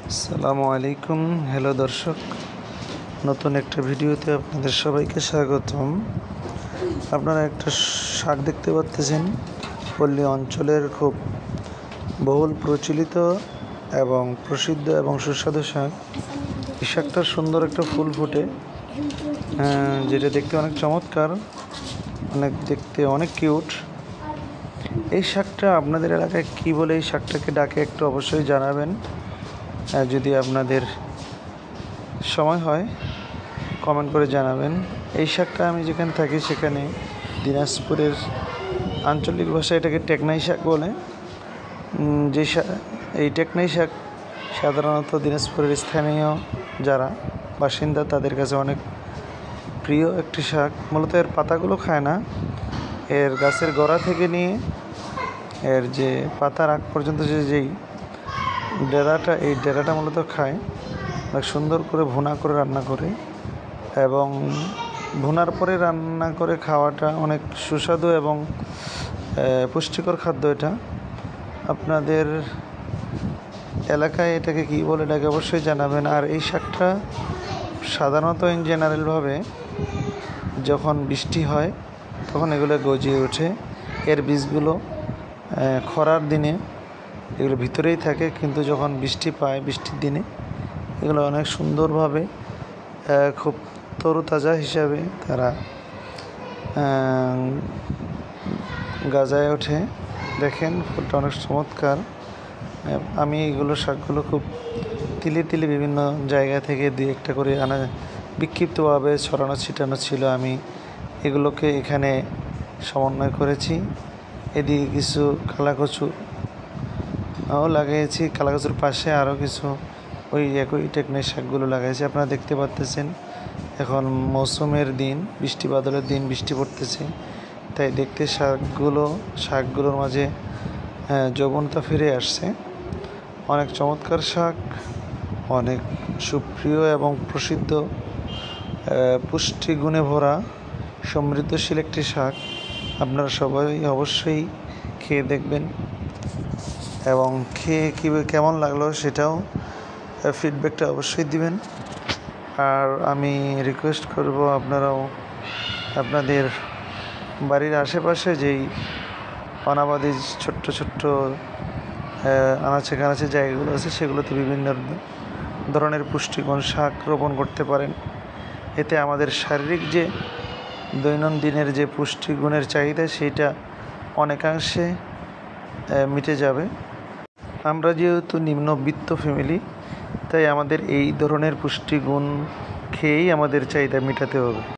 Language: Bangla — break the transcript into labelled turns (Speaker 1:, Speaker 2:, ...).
Speaker 1: আসসালামু আলাইকুম। হ্যালো দর্শক, নতুন একটা ভিডিওতে আপনাদের সবাইকে স্বাগতম। আপনারা একটা শাক দেখতে পাচ্ছেন, পল্লী অঞ্চলের খুব বহুল প্রচলিত এবং প্রসিদ্ধ এবং সুস্বাদু শাক। এই শাকটার সুন্দর একটা ফুল ফুটে, যেটা দেখতে অনেক চমৎকার, দেখতে অনেক কিউট। এই শাকটা আপনাদের এলাকায় কী বলে এই শাকটাকে ডাকে একটু অবশ্যই জানাবেন। যদি আপনাদের সময় হয় কমেন্ট করে জানাবেন। এই শাকটা আমি যেখানে থাকি সেখানে দিনাজপুরের আঞ্চলিক ভাষায় এটাকে টেকনাই শাক বলে। এই টেকনাই শাক সাধারণত দিনাজপুরের স্থানীয় যারা বাসিন্দা তাদের কাছে অনেক প্রিয় একটি শাক। মূলত এর পাতাগুলো খায় না, এর গাছের গোড়া থেকে নিয়ে এর যে পাতার আগ পর্যন্ত যেই ডেরাটা, এই ডেরাটা মূলত খায়। অনেক সুন্দর করে ভুনা করে রান্না করে, এবং ভুনার পরে রান্না করে খাওয়াটা অনেক সুস্বাদু এবং পুষ্টিকর খাদ্য। এটা আপনাদের এলাকায় এটাকে কী বলে এটাকে অবশ্যই জানাবেন। আর এই শাকটা সাধারণত ইন জেনারেলভাবে যখন বৃষ্টি হয় তখন এগুলো গজিয়ে ওঠে। এর বীজগুলো খরার দিনে এগুলো ভিতরেই থাকে, কিন্তু যখন বৃষ্টি পায় বৃষ্টির দিনে এগুলো অনেক সুন্দরভাবে খুব তরুতাজা হিসাবে তারা গাজায় ওঠে। দেখেন ফুলটা অনেক চমৎকার। আমি এগুলো শাকগুলো খুব তিলে তিলে বিভিন্ন জায়গা থেকে দুই একটা করে আনা বিক্ষিপ্তভাবে ছড়ানো ছিটানো ছিল। আমি এগুলোকে এখানে সমন্বয় করেছি। এদিকে কিছু কালাকচু লাগিয়েছি, কালাকচুর পাশে আরও কিছু ওই একই টেকনাই শাকগুলো লাগাইছি। আপনারা দেখতে পাচ্ছেন এখন মৌসুমের দিন, বৃষ্টি বাদলের দিন, বৃষ্টি পড়তেছে, তাই দেখতে শাকগুলোর মাঝে যৌবনতা ফিরে আসছে। অনেক চমৎকার শাক, অনেক সুপ্রিয় এবং প্রসিদ্ধ, পুষ্টিগুণে ভরা সমৃদ্ধশীল একটি শাক। আপনারা সবাই অবশ্যই খেয়ে দেখবেন এবং খেয়ে কেমন লাগলো সেটাও ফিডব্যাকটা অবশ্যই দিবেন। আর আমি রিকোয়েস্ট করব আপনারাও আপনাদের বাড়ির আশেপাশে যেই অনাবাদি ছোট্ট ছোট্ট আনাচে কানাচে জায়গাগুলো আছে সেগুলোতে বিভিন্ন ধরনের পুষ্টিগুণ শাক রোপণ করতে পারেন। এতে আমাদের শারীরিক যে দৈনন্দিনের যে পুষ্টিগুণের চাহিদা সেইটা অনেকাংশে মিটে যাবে। আমরা যেহেতু নিম্নবিত্ত ফ্যামিলি, তাই আমাদের এই ধরনের পুষ্টিগুণ খেয়েই আমাদের চাহিদা মেটাতে হবে।